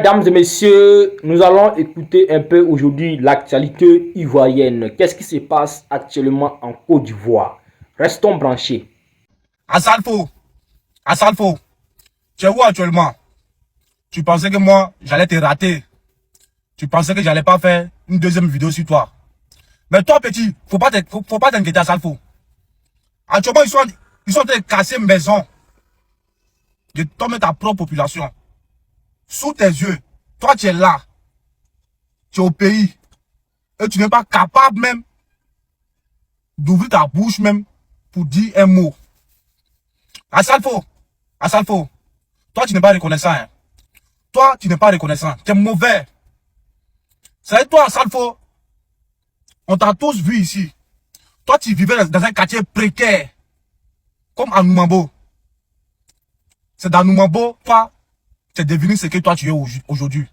Mesdames et messieurs, nous allons écouter un peu aujourd'hui l'actualité ivoirienne. Qu'est-ce qui se passe actuellement en Côte d'Ivoire? Restons branchés. Asalfo, tu es où actuellement? Tu pensais que moi, j'allais te rater. Tu pensais que j'allais pas faire une deuxième vidéo sur toi. Mais toi, petit, faut pas t'inquiéter, Asalfo. Actuellement, ils sont en train de casser maison. De tomber ta propre population. Sous tes yeux. Toi, tu es là. Tu es au pays. Et tu n'es pas capable même d'ouvrir ta bouche même pour dire un mot. Asalfo, toi, tu n'es pas reconnaissant. Hein. Toi, tu n'es pas reconnaissant. Tu es mauvais. C'est toi, Asalfo. On t'a tous vu ici. Toi, tu vivais dans un quartier précaire. Comme à Noumambo. C'est dans Noumambo, toi, tu es devenu ce que toi tu es aujourd'hui.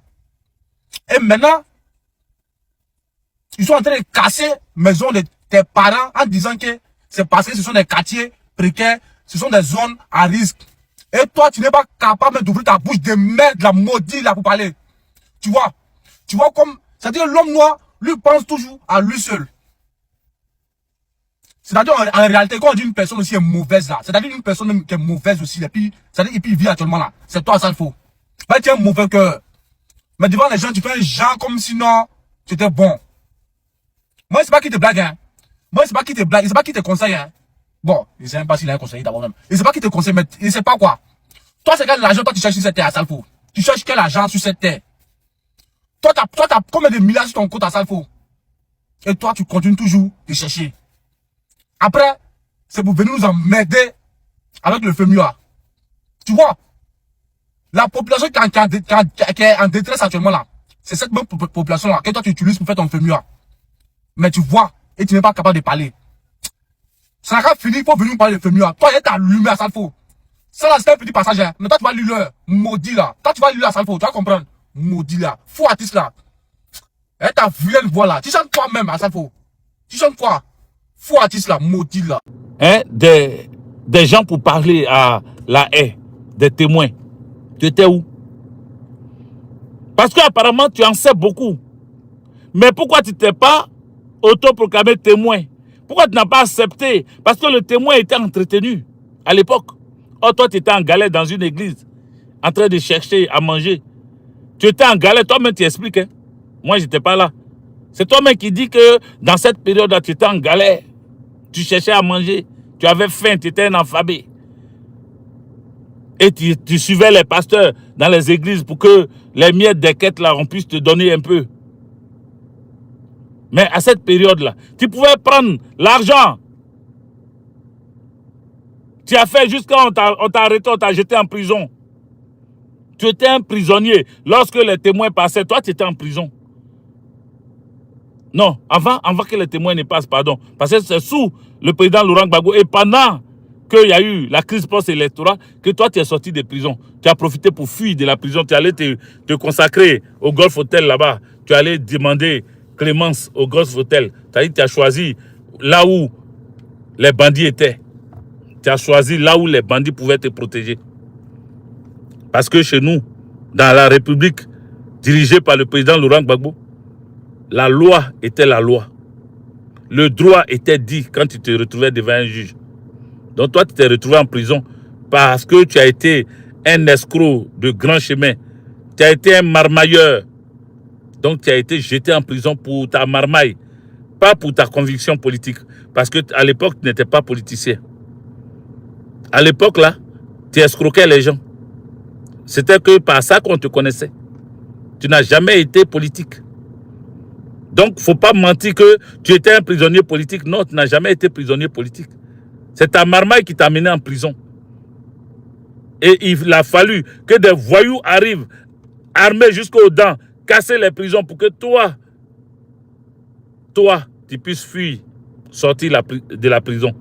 Et maintenant, ils sont en train de casser maison de tes parents en disant que c'est parce que ce sont des quartiers précaires, ce sont des zones à risque. Et toi, tu n'es pas capable d'ouvrir ta bouche de merde, la maudite là pour parler. Tu vois comme, c'est-à-dire l'homme noir, lui pense toujours à lui seul. C'est-à-dire en réalité, quand on dit une personne aussi est mauvaise là, c'est-à-dire une personne qui est mauvaise aussi, et puis il vit actuellement là. C'est toi, ça il faut. Bah, tu as un mauvais cœur. Mais devant les gens, tu fais un genre comme si non, tu étais bon. Moi, c'est pas qui te blague, hein. Moi, c'est pas qui te blague, c'est pas qui te conseille, hein. Bon, je sais même pas s'il a un conseiller d'abord même. Il sait pas qui te conseille, mais il sait pas quoi. Toi, c'est quel argent, toi, tu cherches sur cette terre à Salfo. Tu cherches quel argent sur cette terre. Toi, t'as combien de milliards sur ton compte à Salfo. Et toi, tu continues toujours de chercher. Après, c'est pour venir nous emmerder avec le FEMUA. Tu vois, la population qui est en détresse actuellement là, c'est cette même population là que toi tu utilises pour faire ton FEMUA. Mais tu vois, et tu n'es pas capable de parler. Ça n'a pas fini, il faut venir parler de FEMUA. Toi, il est allumé à Salfo. Ça là, c'est un petit passage. Hein. Mais toi, tu vas lire l'heure. Maudit là. Toi, tu vas lire à Salfo. Tu vas comprendre. Maudit là. Fou artiste là. Et ta vilaine voix là. Tu chantes toi-même à Salfo. Tu chantes quoi? Fou artiste là. Maudit là. Hein, des gens pour parler à la haie, des témoins. Tu étais où? Parce qu'apparemment, tu en sais beaucoup. Mais pourquoi tu t'es pas autoproclamé témoin? Pourquoi tu n'as pas accepté? Parce que le témoin était entretenu à l'époque. Oh, toi, tu étais en galère dans une église, en train de chercher à manger. Tu étais en galère, toi-même, tu expliques. Hein? Moi, je n'étais pas là. C'est toi-même qui dis que dans cette période-là, tu étais en galère. Tu cherchais à manger. Tu avais faim, tu étais un alphabet. Et tu suivais les pasteurs dans les églises pour que les miettes des quêtes, là, on puisse te donner un peu. Mais à cette période-là, tu pouvais prendre l'argent. Tu as fait jusqu'à on t'a arrêté, on t'a jeté en prison. Tu étais un prisonnier. Lorsque les témoins passaient, toi, tu étais en prison. Non, avant que les témoins ne passent, pardon. Parce que c'est sous le président Laurent Gbagbo et pendant qu'il y a eu la crise post-électorale que toi, tu es sorti de prison. Tu as profité pour fuir de la prison. Tu allais te consacrer au Golf Hotel là-bas. Tu allais demander clémence au Golf Hotel. Tu as choisi là où les bandits étaient. Tu as choisi là où les bandits pouvaient te protéger. Parce que chez nous, dans la République dirigée par le président Laurent Gbagbo, la loi était la loi. Le droit était dit quand tu te retrouvais devant un juge. Donc toi, tu t'es retrouvé en prison parce que tu as été un escroc de grand chemin. Tu as été un marmailleur. Donc tu as été jeté en prison pour ta marmaille, pas pour ta conviction politique. Parce qu'à l'époque, tu n'étais pas politicien. À l'époque, là, tu escroquais les gens. C'était que par ça qu'on te connaissait. Tu n'as jamais été politique. Donc, il ne faut pas mentir que tu étais un prisonnier politique. Non, tu n'as jamais été prisonnier politique. C'est ta marmaille qui t'a mené en prison. Et il a fallu que des voyous arrivent, armés jusqu'aux dents, casser les prisons pour que toi, tu puisses fuir, sortir de la prison.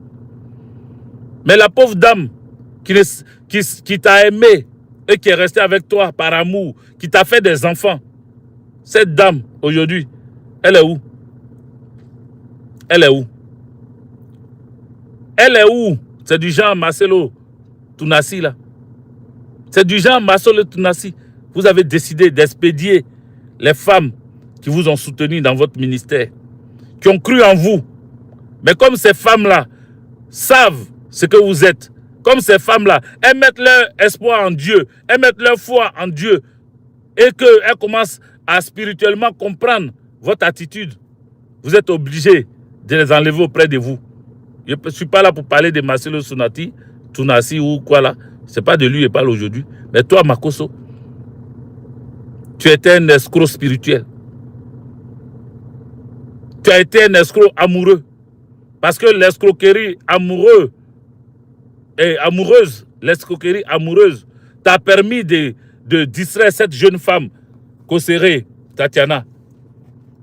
Mais la pauvre dame qui t'a aimé et qui est restée avec toi par amour, qui t'a fait des enfants, cette dame, aujourd'hui, elle est où? Elle est où? Elle est où? C'est du genre Marcelo Tounassi, là. C'est du genre Marcelo Tounassi. Vous avez décidé d'expédier les femmes qui vous ont soutenu dans votre ministère, qui ont cru en vous. Mais comme ces femmes-là savent ce que vous êtes, comme ces femmes-là, elles mettent leur espoir en Dieu, elles mettent leur foi en Dieu, et qu'elles commencent à spirituellement comprendre votre attitude, vous êtes obligé de les enlever auprès de vous. Je ne suis pas là pour parler de Marcelo Tunasi ou quoi là. Ce n'est pas de lui que je parle aujourd'hui. Mais toi, Makosso, tu étais un escroc spirituel. Tu as été un escroc amoureux. Parce que l'escroquerie l'escroquerie amoureuse t'a permis de distraire cette jeune femme, Kosere Tatiana.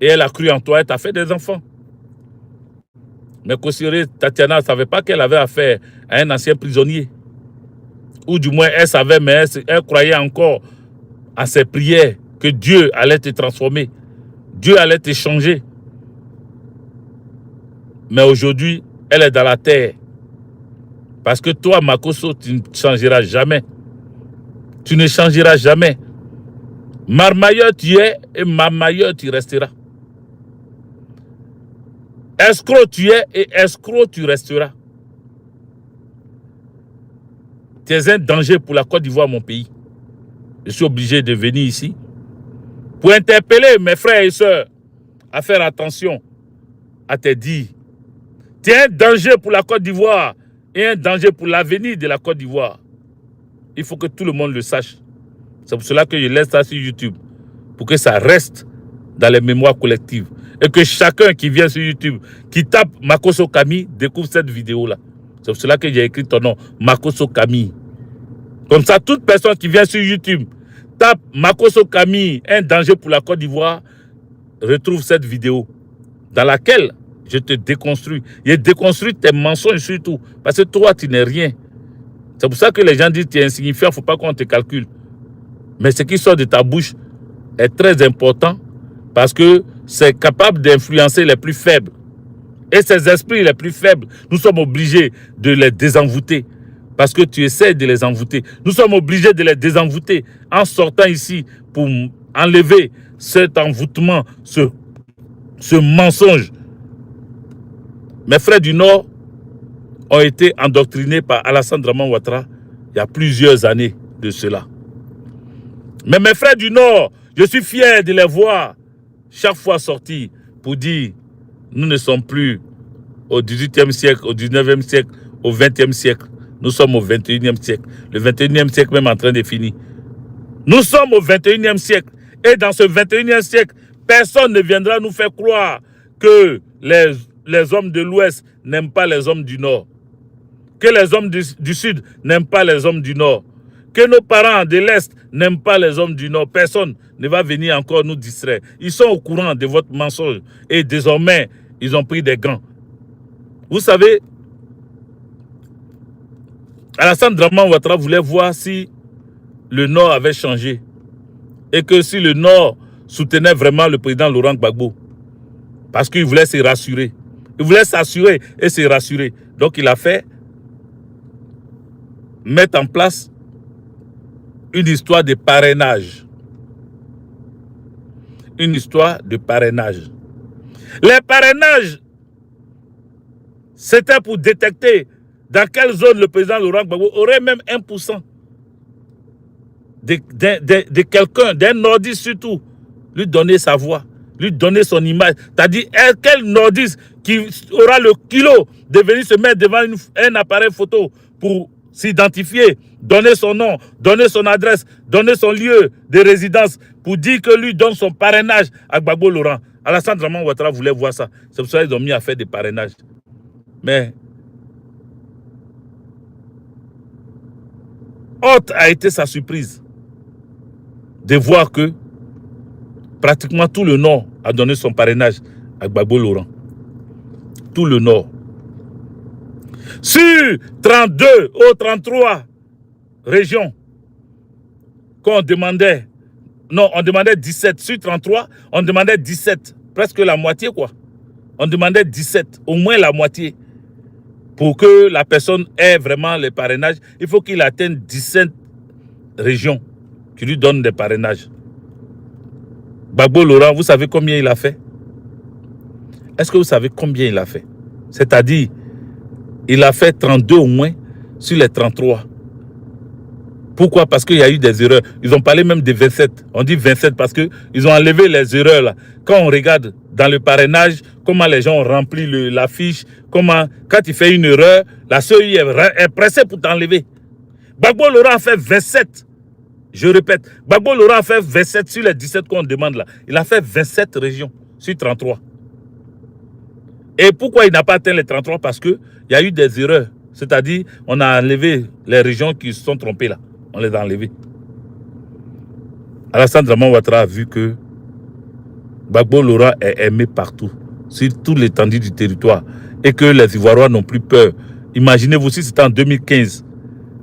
Et elle a cru en toi, elle t'a fait des enfants. Mais Kosere Tatiana ne savait pas qu'elle avait affaire à un ancien prisonnier. Ou du moins, elle savait, mais elle croyait encore à ses prières que Dieu allait te transformer. Dieu allait te changer. Mais aujourd'hui, elle est dans la terre. Parce que toi, Makosso, tu ne changeras jamais. Tu ne changeras jamais. Marmailleur tu es et marmailleur tu resteras. Escroc tu es et escroc tu resteras. Tu es un danger pour la Côte d'Ivoire, mon pays. Je suis obligé de venir ici pour interpeller mes frères et sœurs à faire attention à tes dires. Tu es un danger pour la Côte d'Ivoire et un danger pour l'avenir de la Côte d'Ivoire. Il faut que tout le monde le sache. C'est pour cela que je laisse ça sur YouTube, pour que ça reste dans les mémoires collectives. Et que chacun qui vient sur YouTube, qui tape Makosso Camille, découvre cette vidéo-là. C'est pour cela que j'ai écrit ton nom, Makosso Camille. Comme ça, toute personne qui vient sur YouTube, tape Makosso Camille, un danger pour la Côte d'Ivoire, retrouve cette vidéo dans laquelle je te déconstruis. Je déconstruis tes mensonges surtout. Parce que toi, tu n'es rien. C'est pour ça que les gens disent que tu es insignifiant, il ne faut pas qu'on te calcule. Mais ce qui sort de ta bouche est très important parce que c'est capable d'influencer les plus faibles. Et ces esprits les plus faibles, nous sommes obligés de les désenvoûter parce que tu essaies de les envoûter. Nous sommes obligés de les désenvoûter en sortant ici pour enlever cet envoûtement, ce mensonge. Mes frères du Nord ont été endoctrinés par Alassane Draman Ouattara il y a plusieurs années de cela. Mais mes frères du Nord, je suis fier de les voir chaque fois sortir pour dire nous ne sommes plus au 18e siècle, au 19e siècle, au 20e siècle. Nous sommes au 21e siècle. Le 21e siècle même en train de finir. Nous sommes au 21e siècle. Et dans ce 21e siècle, personne ne viendra nous faire croire que les hommes de l'Ouest n'aiment pas les hommes du Nord. Que les hommes du Sud n'aiment pas les hommes du Nord. Que nos parents de l'Est n'aiment pas les hommes du Nord. Personne ne va venir encore nous distraire. Ils sont au courant de votre mensonge. Et désormais, ils ont pris des gants. Vous savez, Alassane Draman Ouattara voulait voir si le Nord avait changé. Et que si le Nord soutenait vraiment le président Laurent Gbagbo. Parce qu'il voulait se rassurer. Il voulait s'assurer et se rassurer. Donc il a fait mettre en place une histoire de parrainage. Une histoire de parrainage. Les parrainages, c'était pour détecter dans quelle zone le président Laurent Gbagbo aurait même 1% de quelqu'un, d'un nordiste surtout, lui donner sa voix, lui donner son image. C'est-à-dire, quel nordiste qui aura le kilo de venir se mettre devant un appareil photo pour s'identifier, donner son nom, donner son adresse, donner son lieu de résidence pour dire que lui donne son parrainage à Gbagbo Laurent. Alassane Draman Ouattara voulait voir ça. C'est pour ça qu'ils ont mis à faire des parrainages. Mais haute a été sa surprise de voir que pratiquement tout le Nord a donné son parrainage à Gbagbo Laurent. Tout le Nord. Sur 32 ou 33 régions qu'on demandait, non, on demandait 17. Sur 33, on demandait 17. Presque la moitié, quoi. On demandait 17, au moins la moitié. Pour que la personne ait vraiment le parrainage, il faut qu'il atteigne 17 régions tu lui donnes des parrainages. Gbagbo Laurent, vous savez combien il a fait? Est-ce que vous savez combien il a fait? C'est-à-dire, il a fait 32 au moins sur les 33. Pourquoi? Parce qu'il y a eu des erreurs. Ils ont parlé même de 27. On dit 27 parce qu'ils ont enlevé les erreurs là. Quand on regarde dans le parrainage, comment les gens ont rempli la fiche, comment, quand il fait une erreur, la CEI est pressée pour t'enlever. Gbagbo Laurent a fait 27. Je répète, Gbagbo Laurent a fait 27 sur les 17 qu'on demande là. Il a fait 27 régions sur 33. Et pourquoi il n'a pas atteint les 33? Parce qu'il y a eu des erreurs. C'est-à-dire, on a enlevé les régions qui se sont trompées là. On les a enlevées. Alassane Draman Ouattara a vu que Gbagbo Laurent est aimé partout, sur toute l'étendue du territoire, et que les Ivoiriens n'ont plus peur. Imaginez-vous si c'était en 2015,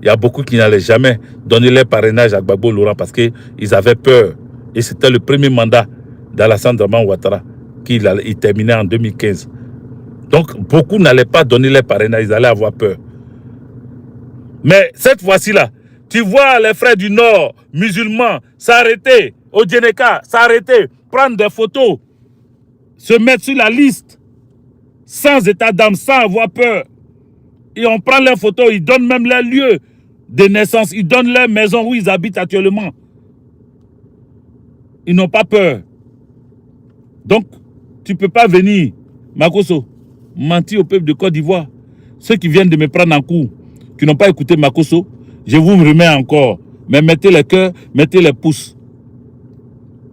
il y a beaucoup qui n'allaient jamais donner leur parrainage à Gbagbo Laurent parce qu'ils avaient peur. Et c'était le premier mandat d'Alassane Draman Ouattara qu'il terminait en 2015. Donc, beaucoup n'allaient pas donner leur parrainage, ils allaient avoir peur. Mais cette fois-ci-là, tu vois les frères du Nord, musulmans, s'arrêter au Djeneka, s'arrêter, prendre des photos, se mettre sur la liste, sans état d'âme, sans avoir peur. Et on prend leurs photos, ils donnent même leur lieu de naissance, ils donnent leur maison où ils habitent actuellement. Ils n'ont pas peur. Donc, tu ne peux pas venir, Makosso, mentir au peuple de Côte d'Ivoire. Ceux qui viennent de me prendre en cours, qui n'ont pas écouté Makosso, je vous remets encore. Mais mettez les cœurs, mettez les pouces.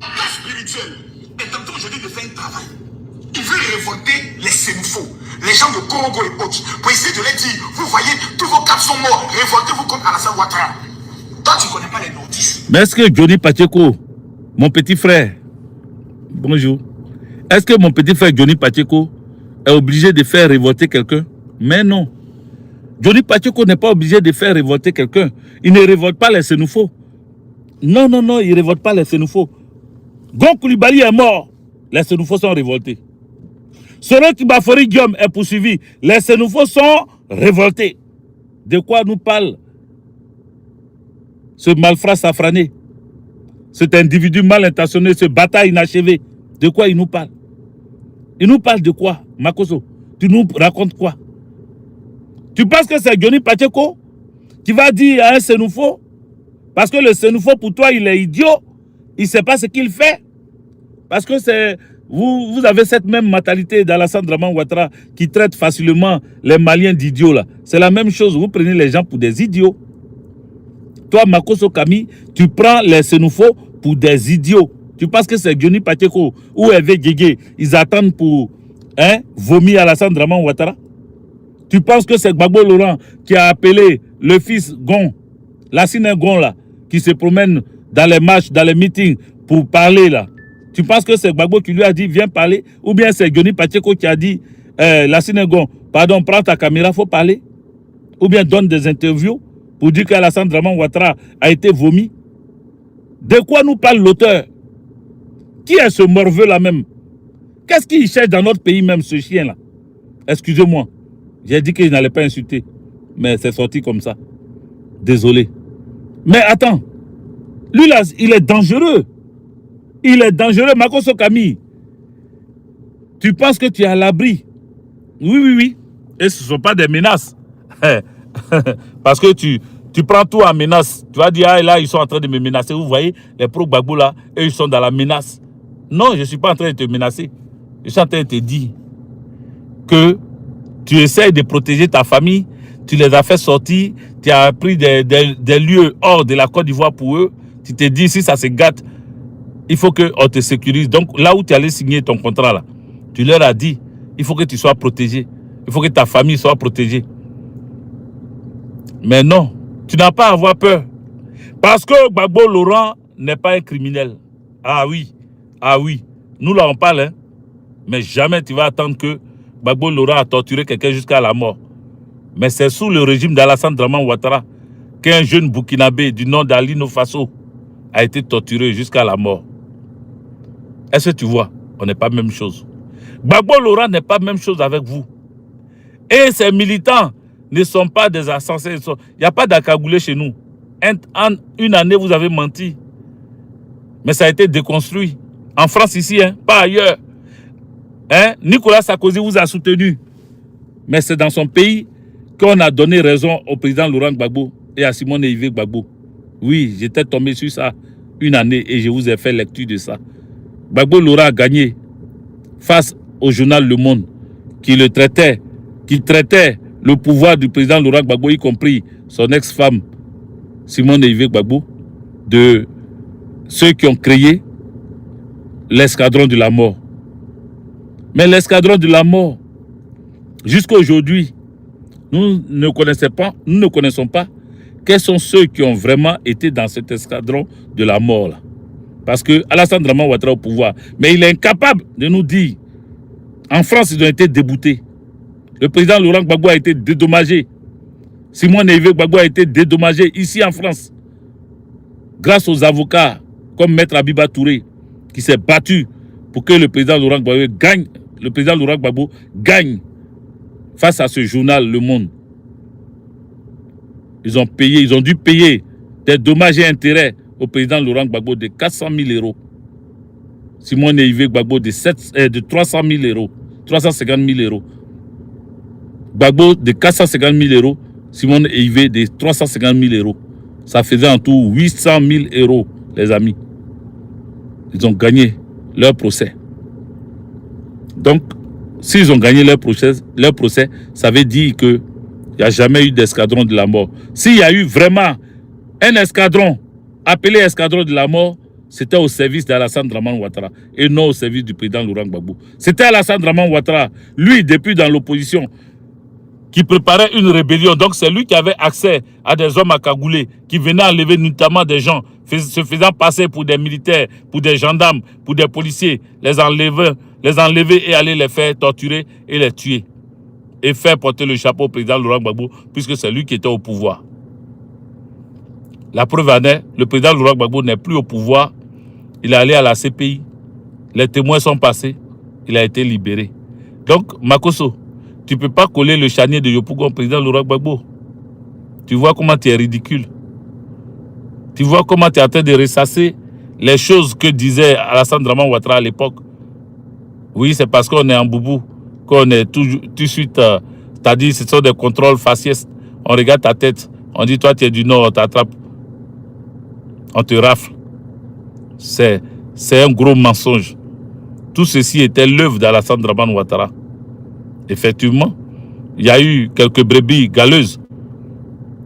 Spirituel est en train aujourd'hui de faire un travail. Il veut révolter les sénoufos, les gens de Congo et autres, pour essayer de leur dire, vous voyez, tous vos caps sont morts, révoltez-vous contre Alassane Ouattara. Toi, tu ne connais pas les notices. Mais est-ce que Johnny Pacheco, mon petit frère, bonjour, est-ce que mon petit frère Johnny Pacheco est obligé de faire révolter quelqu'un? Mais non. Johnny Pacheco n'est pas obligé de faire révolter quelqu'un. Il ne révolte pas les sénoufos. Non, non, non, il ne révolte pas les sénoufos. Gon Koulibaly est mort. Les sénoufos sont révoltés. Soroti Bafori Guillaume est poursuivi. Les sénoufos sont révoltés. De quoi nous parle ce malfrat safrané? Cet individu mal intentionné, ce bataille inachevé. De quoi il nous parle? Il nous parle de quoi, Makosso? Tu nous racontes quoi? Tu penses que c'est Johnny Pacheco qui va dire à un sénoufo, parce que le sénoufo pour toi il est idiot, il ne sait pas ce qu'il fait? Parce que c'est vous avez cette même mentalité d'Alassane Draman Ouattara qui traite facilement les Maliens d'idiots là. C'est la même chose, vous prenez les gens pour des idiots. Toi, Makosso Kami, tu prends les sénoufos pour des idiots. Tu penses que c'est Johnny Pacheco ou Hervé Guégué, ils attendent pour vomir Alassane Draman Ouattara? Tu penses que c'est Gbagbo Laurent qui a appelé le fils Gon, Lassine Gon là, qui se promène dans les marches, dans les meetings pour parler là? Tu penses que c'est Gbagbo qui lui a dit viens parler? Ou bien c'est Johnny Pacheco qui a dit Lassine Gon, pardon, prends ta caméra, il faut parler? Ou bien donne des interviews pour dire qu'Alassane Draman Ouattara a été vomi? De quoi nous parle l'auteur? Qui est ce morveux là même? Qu'est-ce qu'il cherche dans notre pays même, ce chien là? Excusez-moi. J'ai dit qu'il n'allait pas insulter. Mais c'est sorti comme ça. Désolé. Mais attends. Lui là, il est dangereux. Il est dangereux, Makosso Kami. Tu penses que tu es à l'abri? Oui, oui, oui. Et ce ne sont pas des menaces. Parce que tu prends tout en menace. Tu vas dire, ah là, ils sont en train de me menacer. Vous voyez, les pro-Gbagbo là, eux, ils sont dans la menace. Non, je ne suis pas en train de te menacer. Je suis en train de te dire que tu essaies de protéger ta famille, tu les as fait sortir, tu as pris des lieux hors de la Côte d'Ivoire pour eux. Tu te dis, si ça se gâte, il faut qu'on te sécurise. Donc, là où tu allais signer ton contrat, là, tu leur as dit, il faut que tu sois protégé. Il faut que ta famille soit protégée. Mais non, tu n'as pas à avoir peur. Parce que Gbagbo Laurent n'est pas un criminel. Ah oui, nous là on parle, hein. Mais jamais tu vas attendre que Gbagbo Laurent a torturé quelqu'un jusqu'à la mort. Mais c'est sous le régime d'Alassane Draman Ouattara qu'un jeune Burkinabé du nom d'Alino Faso a été torturé jusqu'à la mort. Est-ce que tu vois? On n'est pas la même chose. Gbagbo Laurent n'est pas la même chose avec vous. Et ces militants ne sont pas des insensés. Il n'y a pas d'Akagoulé chez nous. En une année, vous avez menti. Mais ça a été déconstruit. En France ici, hein, pas ailleurs. Hein? Nicolas Sarkozy vous a soutenu. Mais c'est dans son pays qu'on a donné raison au président Laurent Gbagbo et à Simone Yves Gbagbo. Oui, j'étais tombé sur ça une année et je vous ai fait lecture de ça. Gbagbo Laurent a gagné face au journal Le Monde qui traitait le pouvoir du président Laurent Gbagbo, y compris son ex-femme Simone Yves Gbagbo, de ceux qui ont créé l'escadron de la mort. Mais l'escadron de la mort, jusqu'à aujourd'hui, nous ne connaissons pas quels sont ceux qui ont vraiment été dans cet escadron de la mort là. Parce que Alassane Dramane Ouattara au pouvoir, mais il est incapable de nous dire. En France, ils ont été déboutés. Le président Laurent Gbagbo a été dédommagé. Simone Yves Gbagbo a été dédommagé ici en France. Grâce aux avocats comme Maître Abiba Touré, qui s'est battu pour que le président Laurent Gbagbo gagne face à ce journal Le Monde. Ils ont dû payer des dommages et intérêts au président Laurent Gbagbo de 400 000 euros. Simone Yves Gbagbo de 300 000 euros, 350 000 euros. Gbagbo de 450 000 euros, Simone Yves de 350 000 euros. Ça faisait en tout 800 000 euros, les amis. Ils ont gagné leur procès. Donc, s'ils ont gagné leur procès, ça veut dire qu'il n'y a jamais eu d'escadron de la mort. S'il y a eu vraiment un escadron appelé escadron de la mort, c'était au service d'Alassane Dramane Ouattara et non au service du président Laurent Gbagbo. C'était Alassane Dramane Ouattara, lui, depuis dans l'opposition, qui préparait une rébellion. Donc c'est lui qui avait accès à des hommes accagoulés, qui venaient enlever notamment des gens, se faisant passer pour des militaires, pour des gendarmes, pour des policiers, les enlever et aller les faire torturer et les tuer. Et faire porter le chapeau au président Laurent Gbagbo, puisque c'est lui qui était au pouvoir. La preuve en est, le président Laurent Gbagbo n'est plus au pouvoir. Il est allé à la CPI. Les témoins sont passés. Il a été libéré. Donc, Makosso, tu ne peux pas coller le charnier de Yopougon au président Laurent Gbagbo. Tu vois comment tu es ridicule. Tu vois comment tu es en train de ressasser les choses que disait Alassane Dramane Ouattara à l'époque. Oui, c'est parce qu'on est en boubou, qu'on est tout de suite, c'est-à-dire ce sont des contrôles faciès. On regarde ta tête, on dit toi tu es du Nord, on t'attrape, on te rafle. C'est un gros mensonge. Tout ceci était l'œuvre d'Alassane Dramane Ouattara. Effectivement, il y a eu quelques brebis galeuses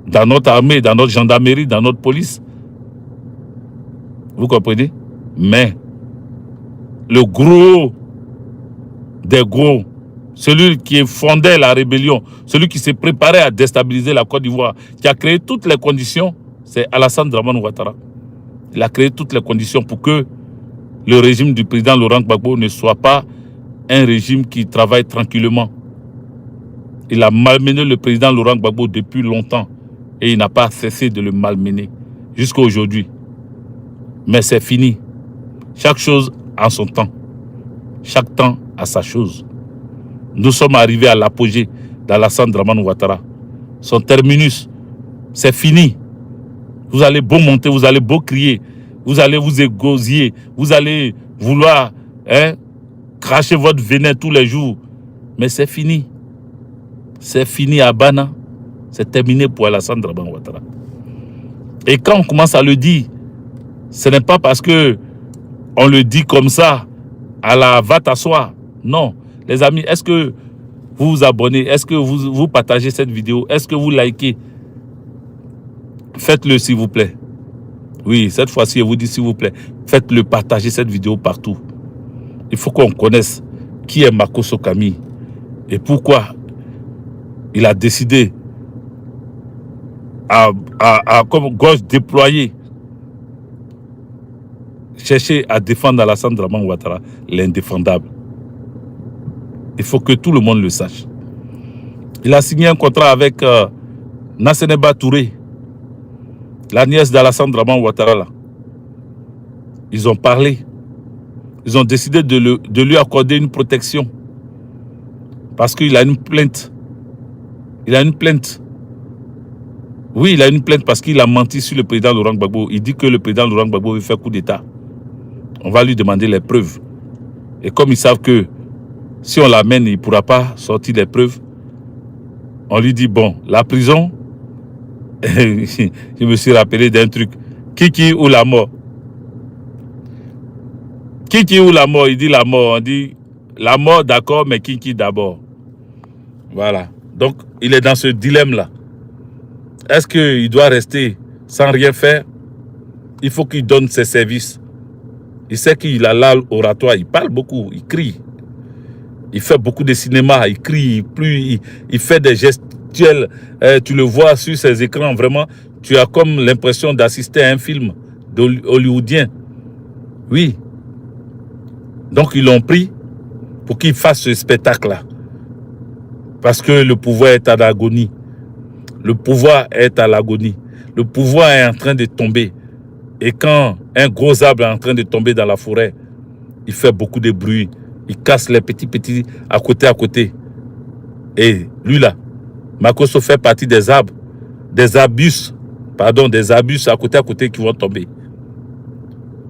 dans notre armée, dans notre gendarmerie, dans notre police. Vous comprenez? Mais le gros des gros, celui qui fondait la rébellion, celui qui s'est préparé à déstabiliser la Côte d'Ivoire, qui a créé toutes les conditions, c'est Alassane Dramane Ouattara. Il a créé toutes les conditions pour que le régime du président Laurent Gbagbo ne soit pas un régime qui travaille tranquillement. Il a malmené le président Laurent Gbagbo depuis longtemps et il n'a pas cessé de le malmener jusqu'à aujourd'hui. Mais c'est fini. Chaque chose a son temps. Chaque temps a sa chose. Nous sommes arrivés à l'apogée d'Alassane Dramane Ouattara. Son terminus, c'est fini. Vous allez beau monter, vous allez beau crier, vous allez vous égosier, vous allez vouloir cracher votre venin tous les jours. Mais c'est fini. C'est fini à Bana. C'est terminé pour Alassane Dramane Ouattara. Et quand on commence à le dire, ce n'est pas parce que on le dit comme ça, à la va t'asseoir. Non. Les amis, est-ce que vous vous abonnez? Est-ce que vous partagez cette vidéo? Est-ce que vous likez? Faites-le s'il vous plaît. Oui, cette fois-ci, je vous dis s'il vous plaît, faites-le, partagez cette vidéo partout. Il faut qu'on connaisse qui est Makosso Camille et pourquoi il a décidé comme gauche déployée, chercher à défendre Alassane Dramane Ouattara, l'indéfendable. Il faut que tout le monde le sache. Il a signé un contrat avec Nasseneba Touré, la nièce d'Alassane Dramane Ouattara. Là. Ils ont parlé. Ils ont décidé de lui accorder une protection. Parce qu'il a une plainte. Il a une plainte. Oui, il a une plainte parce qu'il a menti sur le président Laurent Gbagbo. Il dit que le président Laurent Gbagbo veut faire coup d'État. On va lui demander les preuves. Et comme ils savent que si on l'amène, il ne pourra pas sortir les preuves, on lui dit, bon, la prison, je me suis rappelé d'un truc. Kiki ou la mort? Kiki ou la mort? Il dit la mort. On dit la mort, d'accord, mais Kiki d'abord. Voilà. Donc, il est dans ce dilemme-là. Est-ce qu'il doit rester sans rien faire? Il faut qu'il donne ses services. Il sait qu'il a l'âle oratoire. Il parle beaucoup, il crie. Il fait beaucoup de cinéma, il crie, il fait des gestuels. Tu le vois sur ses écrans, vraiment. Tu as comme l'impression d'assister à un film hollywoodien. Oui. Donc, ils l'ont pris pour qu'il fasse ce spectacle-là. Parce que le pouvoir est à l'agonie. Le pouvoir est à l'agonie. Le pouvoir est en train de tomber. Et quand un gros arbre est en train de tomber dans la forêt, il fait beaucoup de bruit. Il casse les petits à côté. Et lui là, Makosso fait partie des arbres, des arbustes à côté qui vont tomber.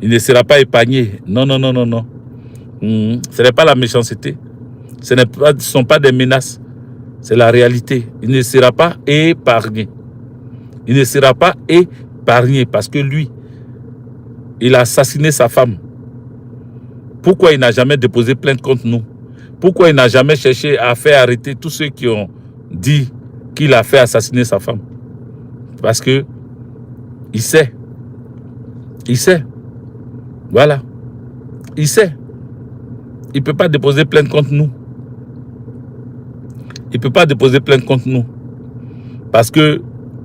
Il ne sera pas épargné. Non. Ce n'est pas la méchanceté. Ce ne sont pas des menaces. C'est la réalité. Il ne sera pas épargné. Il ne sera pas épargné parce que lui, il a assassiné sa femme. Pourquoi il n'a jamais déposé plainte contre nous? Pourquoi il n'a jamais cherché à faire arrêter tous ceux qui ont dit qu'il a fait assassiner sa femme? Parce que il sait. Il sait. Voilà. Il sait. Il ne peut pas déposer plainte contre nous. Il ne peut pas déposer plainte contre nous. Parce que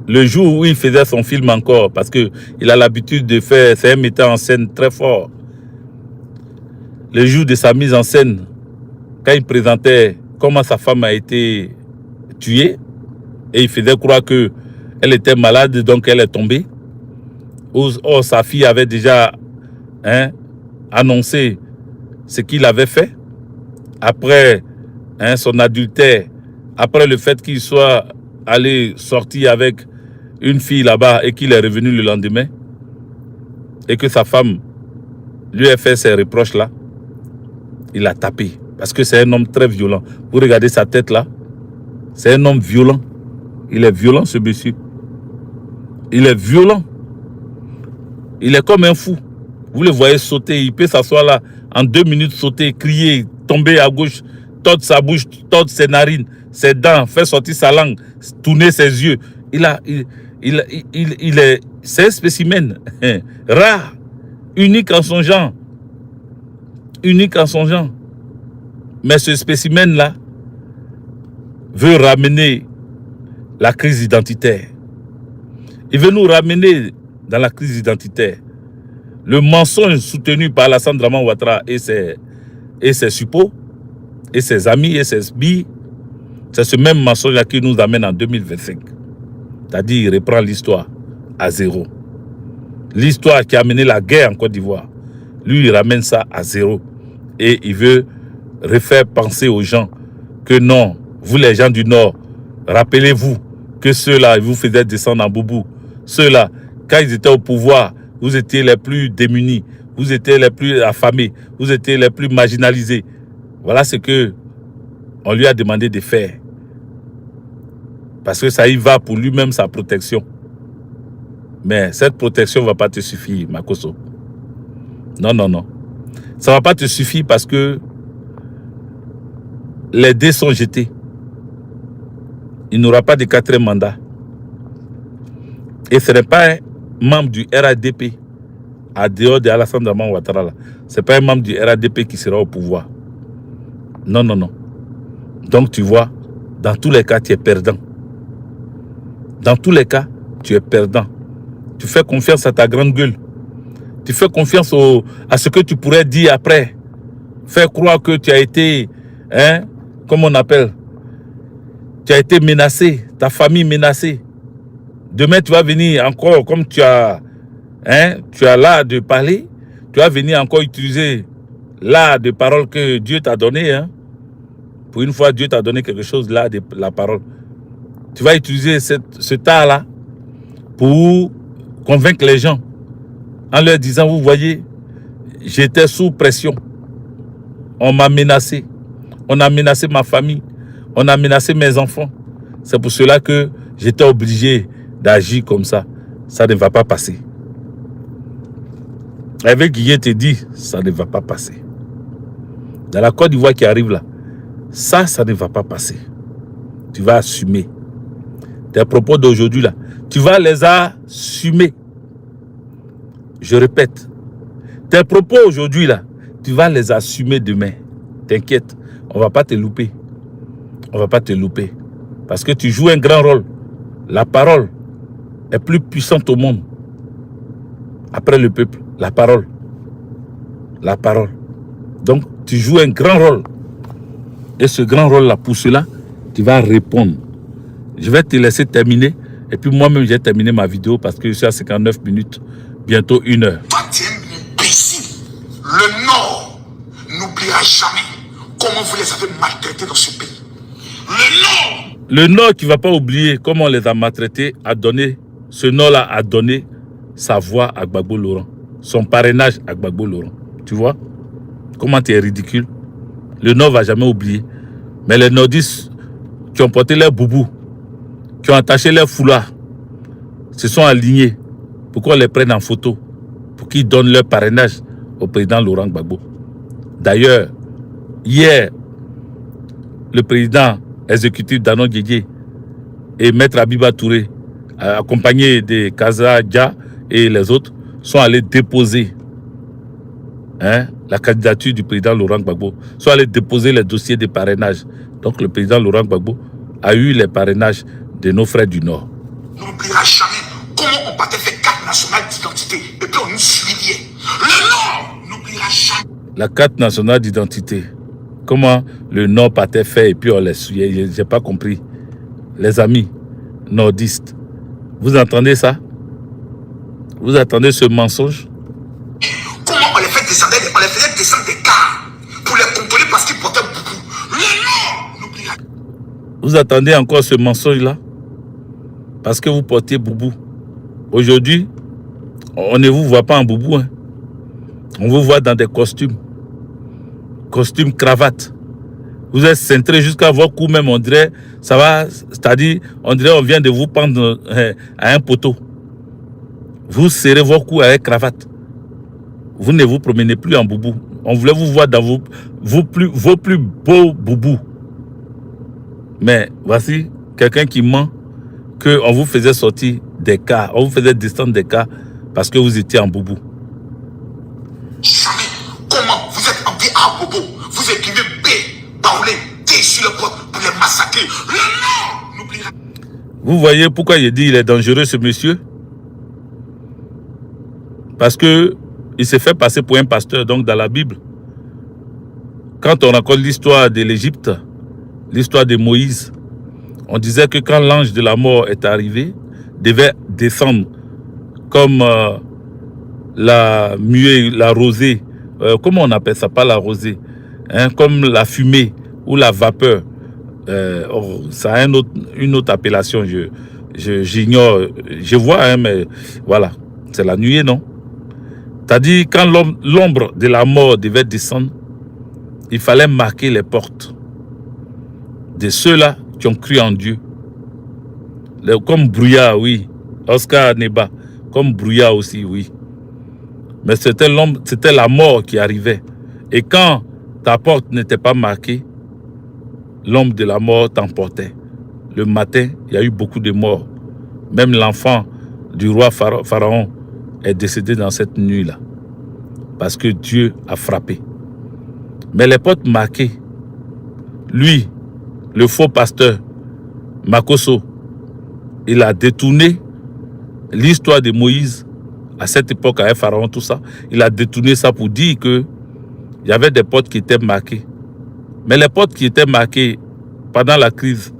le jour où il faisait son film encore, parce qu'il a l'habitude de faire, c'est un metteur en scène très fort. Le jour de sa mise en scène, quand il présentait comment sa femme a été tuée, et il faisait croire qu'elle était malade, donc elle est tombée. Or, sa fille avait déjà annoncé ce qu'il avait fait. Après son adultère, après le fait qu'il soit allé sortir avec une fille là-bas et qu'il est revenu le lendemain, et que sa femme lui a fait ces reproches-là, il a tapé. Parce que c'est un homme très violent. Vous regardez sa tête là, c'est un homme violent. Il est violent, ce monsieur. Il est violent. Il est comme un fou. Vous le voyez sauter, il peut s'asseoir là, en 2 minutes sauter, crier, tomber à gauche, tordre sa bouche, tordre ses narines, ses dents, faire sortir sa langue, tourner ses yeux. C'est un spécimen rare, unique en son genre. Unique en son genre. Mais ce spécimen-là veut ramener la crise identitaire. Il veut nous ramener dans la crise identitaire. Le mensonge soutenu par Alassane Draman Ouattara et ses suppôts, et ses amis, et ses billes, c'est ce même mensonge-là qui nous amène en 2025. C'est-à-dire, il reprend l'histoire à zéro. L'histoire qui a amené la guerre en Côte d'Ivoire, lui, il ramène ça à zéro. Et il veut refaire penser aux gens que non, vous les gens du Nord, rappelez-vous que ceux-là, ils vous faisaient descendre en boubou. Ceux-là, quand ils étaient au pouvoir, vous étiez les plus démunis, vous étiez les plus affamés, vous étiez les plus marginalisés. Voilà ce que on lui a demandé de faire. Parce que ça y va pour lui-même sa protection. Mais cette protection ne va pas te suffire, Makosso. Non. Ça ne va pas te suffire parce que les dés sont jetés. Il n'aura pas de 4e mandat. Et ce n'est pas un membre du RADP, à dehors de Alassane Draman Ouattara. Ce n'est pas un membre du RADP qui sera au pouvoir. Non. Donc tu vois, dans tous les cas, tu es perdant. Dans tous les cas, tu es perdant. Tu fais confiance à ta grande gueule. Tu fais confiance à ce que tu pourrais dire après. Faire croire que tu as été, comment on appelle, tu as été menacé, ta famille menacée. Demain, tu vas venir encore, comme tu as l'art de parler, tu vas venir encore utiliser l'art de parole que Dieu t'a donné. Pour une fois, Dieu t'a donné quelque chose, l'art de la parole. Tu vas utiliser cet art-là pour convaincre les gens en leur disant, vous voyez, j'étais sous pression. On m'a menacé. On a menacé ma famille. On a menacé mes enfants. C'est pour cela que j'étais obligé d'agir comme ça. Ça ne va pas passer. Avec Guillet te dit, ça ne va pas passer. Dans la Côte d'Ivoire qui arrive là, ça ne va pas passer. Tu vas assumer. Tes propos d'aujourd'hui là, tu vas les assumer. Je répète, tes propos aujourd'hui là, tu vas les assumer demain. T'inquiète, on ne va pas te louper. On ne va pas te louper. Parce que tu joues un grand rôle. La parole est plus puissante au monde. Après le peuple, la parole. La parole. Donc, tu joues un grand rôle. Et ce grand rôle-là, pour cela, tu vas répondre. Je vais te laisser terminer. Et puis moi-même, j'ai terminé ma vidéo parce que je suis à 59 minutes. Bientôt 1 heure. Toi, tu es un imbécile. Le Nord n'oubliera jamais comment vous les avez maltraités dans ce pays. Le Nord qui ne va pas oublier comment on les a maltraités, a donné, ce Nord-là a donné sa voix à Gbagbo Laurent. Son parrainage à Gbagbo Laurent. Tu vois comment tu es ridicule. Le Nord ne va jamais oublier. Mais les nordistes qui ont porté leurs boubous, qui ont attaché leurs foulards, se sont alignés pour qu'on les prenne en photo, pour qu'ils donnent leur parrainage au président Laurent Gbagbo. D'ailleurs, hier, le président exécutif d'Anon Diédié et Maître Abiba Touré, accompagnés de Kaza Dia et les autres, sont allés déposer la candidature du président Laurent Gbagbo, sont allés déposer les dossiers de parrainage. Donc le président Laurent Gbagbo a eu les parrainages de nos frères du Nord. On n'oubliera jamais comment on battait fait carte nationale d'identité et puis on nous fuyait. Le Nord n'oubliera jamais. La carte nationale d'identité. Comment le Nord partait fait et puis on les suyait. Je n'ai pas compris. Les amis nordistes, vous entendez ça? Vous entendez ce mensonge? Comment on les faisait descendre des cars pour les contrôler parce qu'ils portaient beaucoup. Le Nord n'oubliera jamais. Vous attendez encore ce mensonge-là? Parce que vous portez boubou. Aujourd'hui, on ne vous voit pas en boubou. Hein. On vous voit dans des costumes. Costumes, cravates. Vous êtes cintré jusqu'à vos coups même, on dirait, ça va, c'est-à-dire, on dirait on vient de vous prendre à un poteau. Vous serrez vos coups avec cravate. Vous ne vous promenez plus en boubou. On voulait vous voir dans vos plus beaux boubous. Mais voici quelqu'un qui ment qu'on vous faisait sortir des cas, on vous faisait descendre des cas parce que vous étiez en boubou. Jamais. Comment vous êtes habillé à bobo. Vous écrivez B, parlez, D sur le porte pour les massacrer. Le Nord n'oubliera pas. Vous voyez pourquoi il dit il est dangereux ce monsieur? Parce que il s'est fait passer pour un pasteur. Donc dans la Bible, quand on raconte l'histoire de l'Égypte, l'histoire de Moïse, on disait que quand l'ange de la mort est arrivé, devait descendre comme la muée, la rosée, comment on appelle ça, pas la rosée, hein, comme la fumée ou la vapeur. Ça a une autre appellation, j'ignore, je vois, hein, mais voilà, c'est la nuée, non? C'est-à-dire, quand l'ombre de la mort devait descendre, il fallait marquer les portes de ceux-là qui ont cru en Dieu. Comme Brouillard, oui. Oscar Neba, comme Brouillard aussi, oui. Mais c'était la mort qui arrivait. Et quand ta porte n'était pas marquée, l'ombre de la mort t'emportait. Le matin, il y a eu beaucoup de morts. Même l'enfant du roi Pharaon est décédé dans cette nuit-là. Parce que Dieu a frappé. Mais les portes marquées, lui, le faux pasteur, Makosso, il a détourné l'histoire de Moïse à cette époque avec Pharaon, tout ça. Il a détourné ça pour dire que il y avait des portes qui étaient marquées. Mais les portes qui étaient marquées pendant la crise,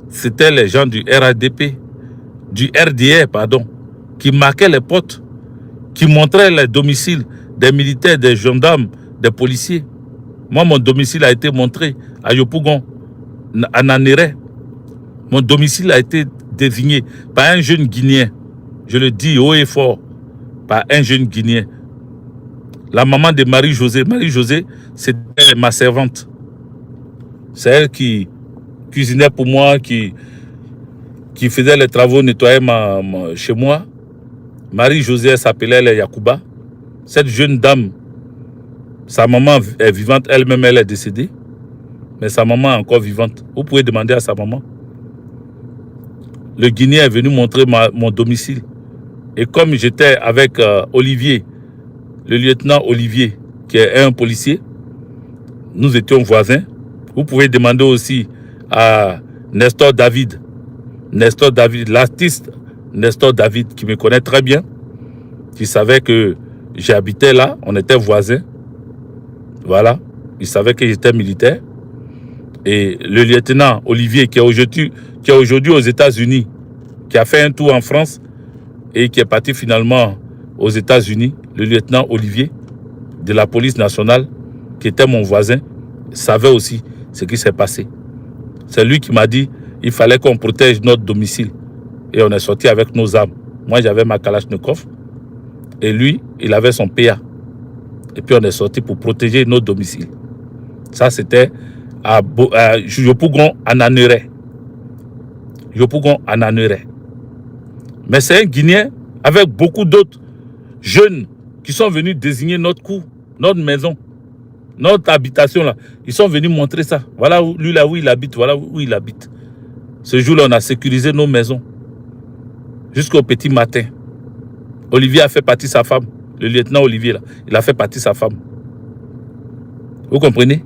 c'était les gens du RDP, du RDR, pardon, qui marquaient les portes, qui montraient les domiciles des militaires, des gendarmes, des policiers. Moi, mon domicile a été montré à Yopougon, à Nanéré. Mon domicile a été désigné par un jeune Guinéen. Je le dis haut et fort, par un jeune Guinéen. la maman de Marie-Josée. Marie-Josée, c'était ma servante. C'est elle qui cuisinait pour moi, qui faisait les travaux, nettoyait chez moi. Marie-Josée, elle s'appelait Yacouba. Cette jeune dame, sa maman est vivante, elle-même, elle est décédée. Mais sa maman est encore vivante. Vous pouvez demander à sa maman. Le Guinéen est venu montrer mon domicile. Et comme j'étais avec Olivier, le lieutenant Olivier, qui est un policier, nous étions voisins. Vous pouvez demander aussi à Nestor David. Nestor David, l'artiste Nestor David, qui me connaît très bien, qui savait que j'habitais là, on était voisins. Voilà, il savait que j'étais militaire. Et le lieutenant Olivier, qui est aujourd'hui aux États-Unis, qui a fait un tour en France et qui est parti finalement aux États-Unis, le lieutenant Olivier de la police nationale, qui était mon voisin, savait aussi ce qui s'est passé. C'est lui qui m'a dit il fallait qu'on protège notre domicile. Et on est sorti avec nos armes. Moi, j'avais ma Kalachnikov et lui, il avait son PA. Et puis, on est sorti pour protéger notre domicile. Ça, c'était à Yopougon, en Anuré. Yopougon, en Anuré. Mais c'est un Guinéen avec beaucoup d'autres jeunes qui sont venus désigner notre cour, notre maison, notre habitation là. Ils sont venus montrer ça. Voilà lui là où il habite, voilà où il habite. Ce jour-là, on a sécurisé nos maisons jusqu'au petit matin. Olivier a fait partie sa femme. Le lieutenant Olivier là, il a fait partie sa femme. Vous comprenez?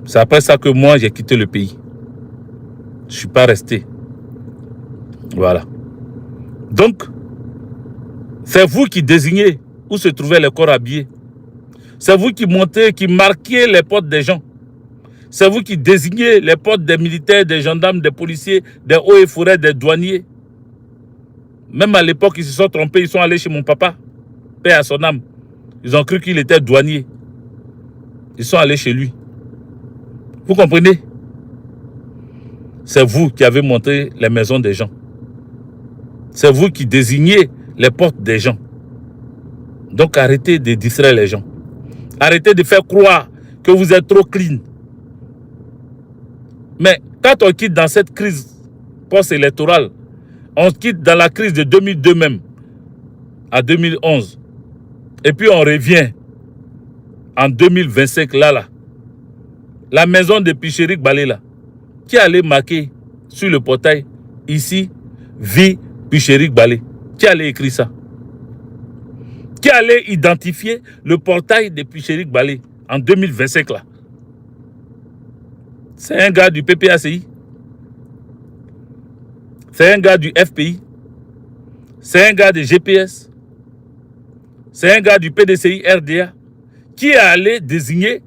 C'est après ça que moi j'ai quitté le pays. Je ne suis pas resté. Voilà. Donc, c'est vous qui désignez où se trouvaient les corps habillés. C'est vous qui montez, qui marquiez les portes des gens. C'est vous qui désignez les portes des militaires, des gendarmes, des policiers, des hauts et forêts, des douaniers. Même à l'époque, ils se sont trompés, ils sont allés chez mon papa, paix à son âme. Ils ont cru qu'il était douanier. Ils sont allés chez lui. Vous comprenez? C'est vous qui avez montré les maisons des gens. C'est vous qui désignez les portes des gens. Donc arrêtez de distraire les gens. Arrêtez de faire croire que vous êtes trop clean. Mais quand on quitte dans cette crise post-électorale, on quitte dans la crise de 2002 même, à 2011, et puis on revient en 2025 là. La maison de Picherik Balé là, qui allait marquer sur le portail, ici, vie Picherik Balé. Qui allait écrire ça? Qui allait identifier le portail de Picherik Balé en 2025 là? C'est un gars du PPACI. C'est un gars du FPI. C'est un gars de GPS. C'est un gars du PDCI RDA qui allait désigner,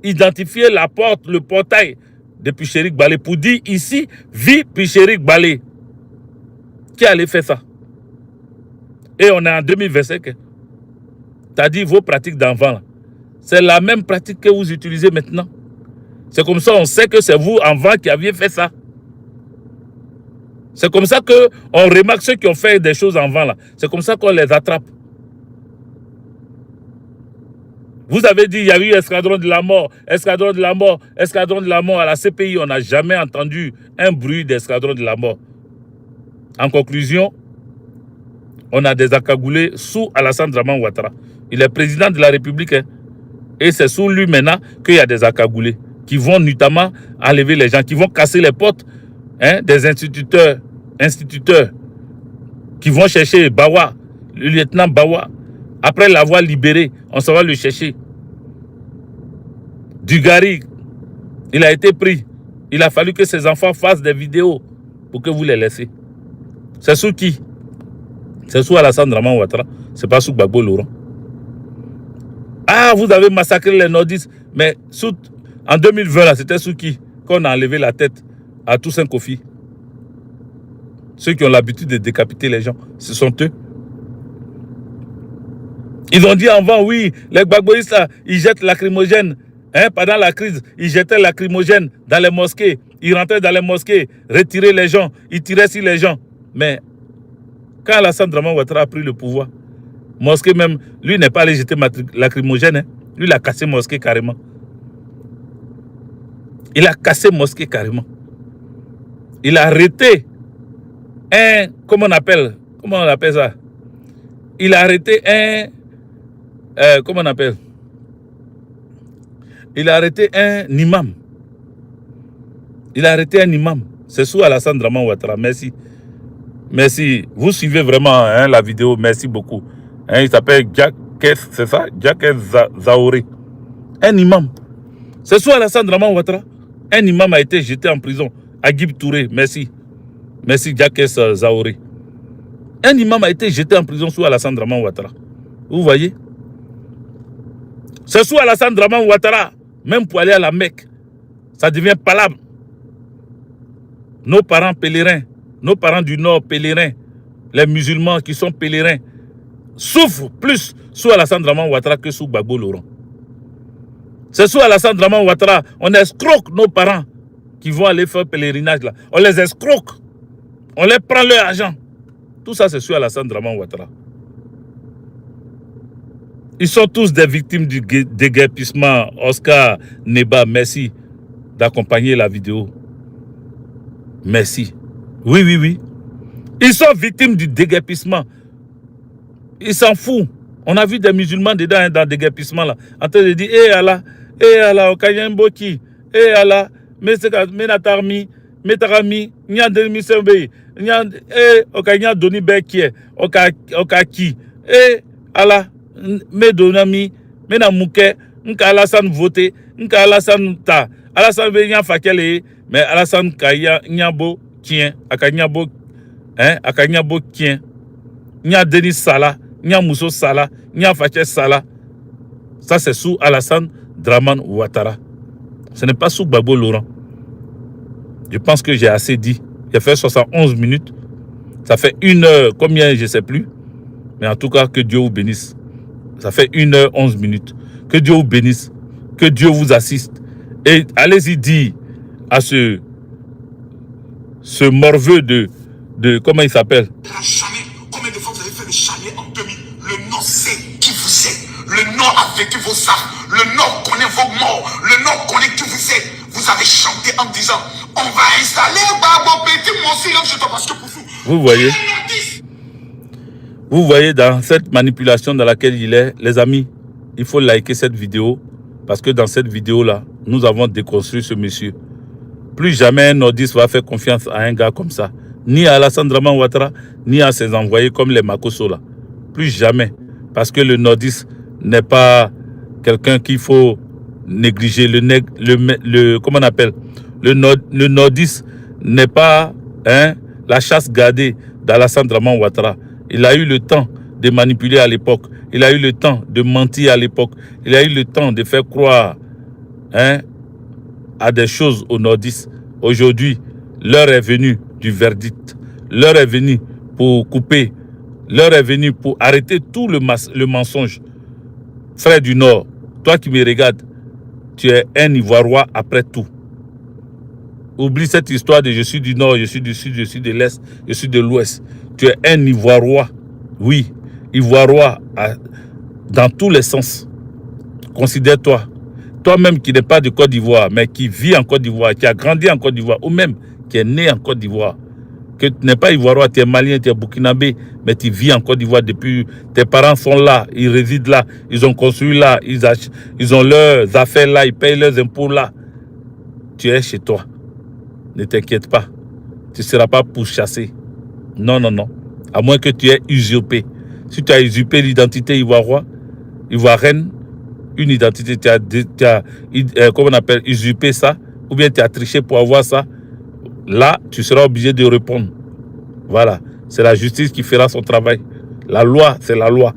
identifier la porte, le portail de Picherik Balé pour dire ici, vie Picherik Balé. Qui allait faire ça? Et on est en 2025. C'est-à-dire vos pratiques d'enfant, c'est la même pratique que vous utilisez maintenant. C'est comme ça on sait que c'est vous, enfant, qui aviez fait ça. C'est comme ça qu'on remarque ceux qui ont fait des choses avant là. C'est comme ça qu'on les attrape. Vous avez dit il y a eu escadron de la mort, escadron de la mort, escadron de la mort. À la CPI, on n'a jamais entendu un bruit d'escadron de la mort. En conclusion, on a des accagoulés sous Alassane Dramane Ouattara. Il est président de la République. Hein, et c'est sous lui maintenant qu'il y a des accagoulés qui vont notamment enlever les gens, qui vont casser les portes, hein, des instituteurs qui vont chercher Bawa, le lieutenant Bawa. Après l'avoir libéré, on s'en va le chercher. Dugarry, il a été pris. Il a fallu que ses enfants fassent des vidéos pour que vous les laissiez. C'est sous qui? C'est sous Alassane Dramane Ouattara. C'est pas sous Gbagbo Laurent. Ah, vous avez massacré les nordistes. Mais en 2020, c'était sous qui? Qu'on a enlevé la tête à Toussaint Kofi. Ceux qui ont l'habitude de décapiter les gens, ce sont eux. Ils ont dit avant, oui, les Gbagboïstes, ils jettent lacrymogène. Hein, pendant la crise, ils jetaient lacrymogène dans les mosquées. Ils rentraient dans les mosquées, retiraient les gens, ils tiraient sur les gens. Mais quand Alassane Dramane Ouattara a pris le pouvoir, Mosquée même, lui n'est pas allé jeter lacrymogène. Hein. Lui, il a cassé mosquée carrément. Il a cassé mosquée carrément. Il a arrêté un... Comment on appelle ça? Il a arrêté un... comment on appelle? Il a arrêté un imam. Il a arrêté un imam. C'est sous Alassane Draman Ouattara. Merci. Merci. Vous suivez vraiment hein, la vidéo. Merci beaucoup. Hein, il s'appelle Jacques, c'est ça? Jacques Zaoré. Un imam. C'est sous Alassane Draman Ouattara. Un imam a été jeté en prison. Agib Touré. Merci. Merci Jacques Zaoré. Un imam a été jeté en prison sous Alassane Draman Ouattara. Vous voyez? C'est sous Alassane Draman Ouattara. Même pour aller à la Mecque. Ça devient palable. Nos parents pèlerins, nos parents du Nord pèlerins, les musulmans qui sont pèlerins, souffrent plus sous Alassane Draman Ouattara que sous Gbagbo Laurent. C'est sous Alassane Draman Ouattara, on escroque nos parents qui vont aller faire pèlerinage là. On les escroque, on les prend leur argent. Tout ça c'est sous Alassane Draman Ouattara. Ils sont tous des victimes du déguerpissement. Oscar Neba, merci d'accompagner la vidéo. Merci. Oui, oui, oui. Ils sont victimes du déguerpissement. Ils s'en foutent. On a vu des musulmans dedans hein, dans le déguerpissement là. En train de dire, eh Allah, Okayemboki, eh Allah, Menatarmi, Metarami, Nyandelmi Sembe, Okanya Doni Bekie, Okaki, eh Allah, Medonami, Menamouke, Nka Alassane voté, Nka Alassane ta, Alassane Venyan Fakele, mais Alassane Kaya Nyabo tien, Akanyabo, hein, Akanyabo tien, Nya Denis Sala, Nya Mousso Sala, Nya Faché Sala. Ça c'est sous Alassane Draman Ouattara. Ce n'est pas sous Gbagbo Laurent. Je pense que j'ai assez dit. J'ai fait 71 minutes. Ça fait 1 heure, combien je ne sais plus. Mais en tout cas, que Dieu vous bénisse. Ça fait 1 heure 11 minutes. Que Dieu vous bénisse. Que Dieu vous assiste. Et allez-y dire à ce morveux de comment il s'appelle? Jamais. Combien de fois vous avez fait le chalet en 2000? Le Nord sait qui vous êtes. Le Nord a vécu vos armes. Le Nord connaît vos morts. Le Nord connaît qui vous êtes. Vous avez chanté en disant on va installer Babo Petit mon silence parce que pour vous. Vous voyez? Vous voyez dans cette manipulation dans laquelle il est, les amis, il faut liker cette vidéo parce que dans cette vidéo-là, nous avons déconstruit ce monsieur. Plus jamais un nordiste va faire confiance à un gars comme ça. Ni à Alassane Draman Ouattara, ni à ses envoyés comme les Makosso là. Plus jamais. Parce que le nordiste n'est pas quelqu'un qu'il faut négliger. Comment on appelle? Le nordiste n'est pas hein, la chasse gardée d'Alassane Draman Ouattara. Il a eu le temps de manipuler à l'époque. Il a eu le temps de mentir à l'époque. Il a eu le temps de faire croire hein, à des choses aux nordistes. Aujourd'hui, l'heure est venue du verdict. L'heure est venue pour couper. L'heure est venue pour arrêter tout le mensonge. Frère du Nord, toi qui me regardes, tu es un Ivoirois après tout. Oublie cette histoire de je suis du Nord, je suis du Sud, je suis de l'Est, je suis de l'Ouest. Tu es un Ivoirois. Oui, Ivoirois dans tous les sens. Considère-toi. Toi-même qui n'es pas de Côte d'Ivoire, mais qui vit en Côte d'Ivoire, qui a grandi en Côte d'Ivoire, ou même qui est né en Côte d'Ivoire, que tu n'es pas Ivoirois, tu es Malien, tu es Burkinabé, mais tu vis en Côte d'Ivoire depuis... Tes parents sont là, ils résident là, ils ont construit là, ils ont leurs affaires là, ils payent leurs impôts là. Tu es chez toi. Ne t'inquiète pas. Tu ne seras pas pourchassé. Non, non, non. À moins que tu aies usurpé. Si tu as usurpé l'identité ivoirienne, une identité, tu as comment on appelle, usurpé ça, ou bien tu as triché pour avoir ça, là, tu seras obligé de répondre. Voilà. C'est la justice qui fera son travail. La loi, c'est la loi.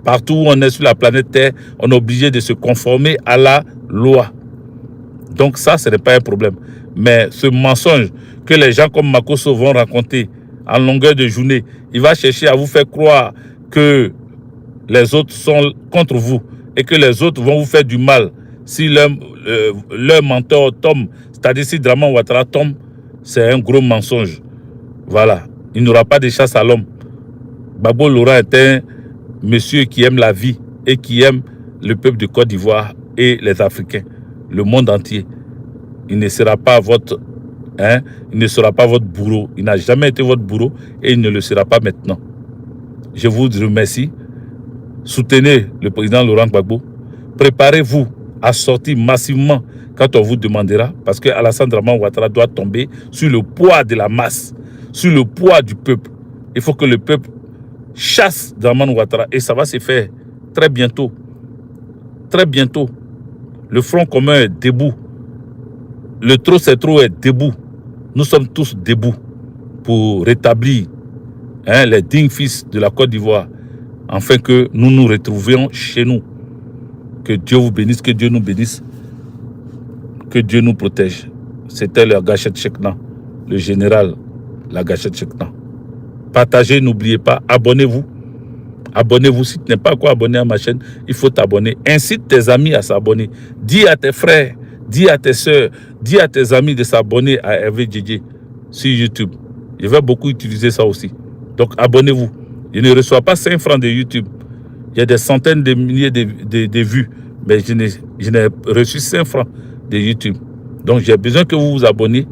Partout où on est sur la planète Terre, on est obligé de se conformer à la loi. Donc ça, ce n'est pas un problème. Mais ce mensonge que les gens comme Makosso vont raconter en longueur de journée, il va chercher à vous faire croire que les autres sont contre vous et que les autres vont vous faire du mal. Si leur mentor tombe, c'est-à-dire si Draman Ouattara tombe, c'est un gros mensonge. Voilà. Il n'y aura pas de chasse à l'homme. Gbagbo Laurent est monsieur qui aime la vie et qui aime le peuple de Côte d'Ivoire et les Africains, le monde entier. Il ne sera pas votre, il ne sera pas votre bourreau. Il n'a jamais été votre bourreau et il ne le sera pas maintenant. Je vous remercie. Soutenez le président Laurent Gbagbo. Préparez-vous à sortir massivement quand on vous demandera, parce que Alassane Dramane Ouattara doit tomber sur le poids de la masse, sur le poids du peuple. Il faut que le peuple chasse Dramane Ouattara et ça va se faire très bientôt. Très bientôt. Le Front commun est debout. Le trop c'est trop est debout. Nous sommes tous debout pour rétablir les dignes fils de la Côte d'Ivoire, afin que nous nous retrouvions chez nous. Que Dieu vous bénisse, que Dieu nous bénisse, que Dieu nous protège. C'était le Gachette Chekna, le général la Gachette Chekna. Partagez, n'oubliez pas, abonnez-vous. Abonnez-vous, si tu n'es pas encore abonné à ma chaîne, il faut t'abonner. Incite tes amis à s'abonner. Dis à tes frères, dis à tes soeurs, dis à tes amis de s'abonner à Hervé Djedje sur YouTube. Je vais beaucoup utiliser ça aussi. Donc abonnez-vous. Je ne reçois pas 5 francs de YouTube. Il y a des centaines de milliers de vues, mais je n'ai reçu 5 francs de YouTube. Donc j'ai besoin que vous vous abonnez,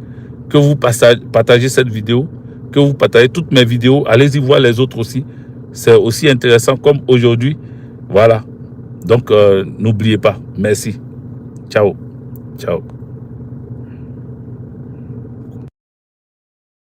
que vous partagez cette vidéo, que vous partagez toutes mes vidéos. Allez-y voir les autres aussi. C'est aussi intéressant comme aujourd'hui. Voilà. Donc n'oubliez pas. Merci. Ciao. Ciao.